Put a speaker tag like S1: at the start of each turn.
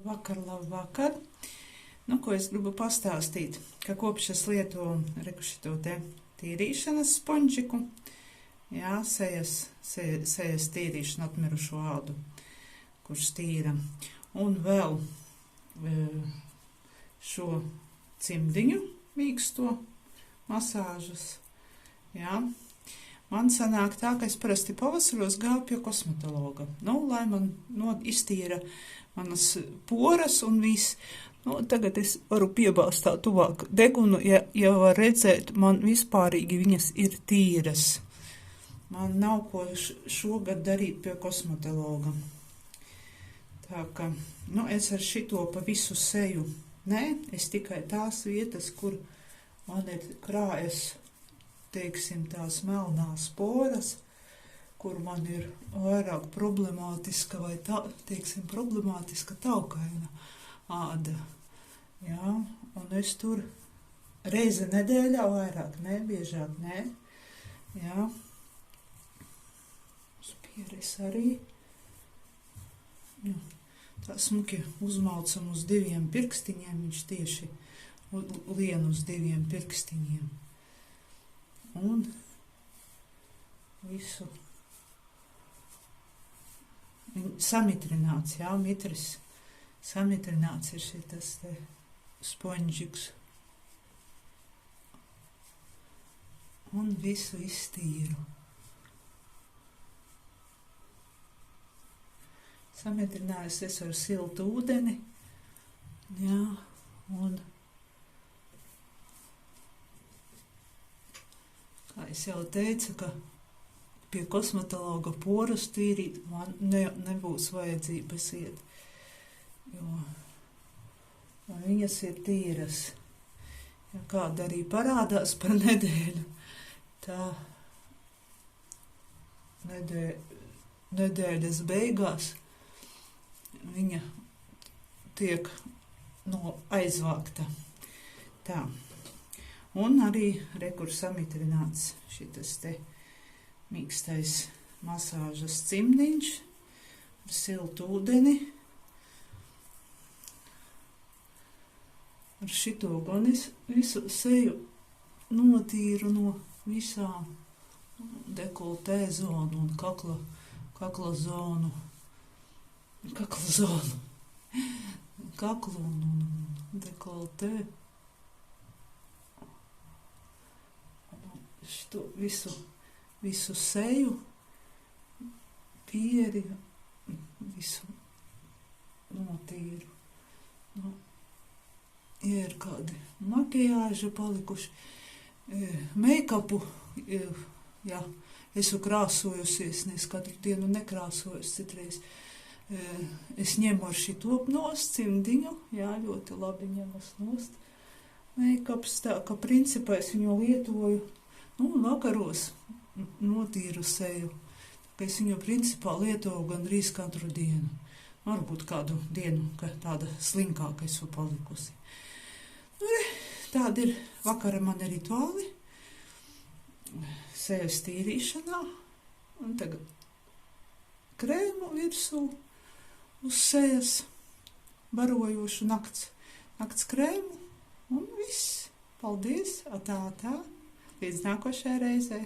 S1: Labvakar. Ko es gribu pastāstīt, ka kopš es lietoju šito te tīrīšanas sponžiku, sejas tīrīšanu atmirušo ādu, kurš tīra, un vēl šo cimdiņu mīksto masāžas, man sanāk tā, ka es parasti pavasaros gāju pie kosmetologa, lai man iztīra manas poras un viss. Tagad es varu piebāzt tā tuvāk degunu, ja var redzēt, man vispārīgi viņas ir tīras. Man nav ko šogad darīt pie kosmetologa. Tā ka, es ar šito pa visu seju, es tikai tās vietas, kur man ir krājas, tās melnās poras, kur man ir vairāk problemātiska vai problemātiska taukaina āda. Un es tur reizi nedēļā vairāk, biežāk, Spieris arī. Tā smuki uzmaucam uz 2 pirkstiņiem, viņš tieši lien uz 2 pirkstiņiem. Un visu samitrināts, mitris. Samitrināts ir šitas te sponžiks. Un visu iztīru. Samitrinājusi es ar siltu ūdeni. Un kā es jau teicu, ka pie kosmetologa poras tīrīt man nebūs vajadzības iet. Jo viņas ir tīras. Ja kāda arī parādās par nedēļu, tā nedēļas beigās viņa tiek aizvākta. Tā. Un arī rekur samitrināts šitas te mīkstais masāžas cimdiņš ar siltu ūdeni. Ar šito gan es visu seju notīru no visām dekoltē zonu un kakla zonu. Kaklu un dekoltē. Šito visu seju, pieri, visu notīru. Ja ir kādi makiāži palikuši, meikapu, esmu krāsojusies, es katru dienu nekrāsojos citreiz. Es ņemu ar šito nost cimdiņu, ļoti labi ņemas nost. Meikaps tā, ka principā es viņu lietoju, vakaros notīru seju, ka es viņu principā lietoju gandrīz katru dienu. Varbūt kādu dienu, ka tāda slinkāka esmu palikusi. Tādi ir vakara mani rituāli sejas tīrīšanā. Un tagad krēmu virsū uz sejas, barojošu nakts krēmu un viss. Paldies, atā, līdz nākošajai reizei.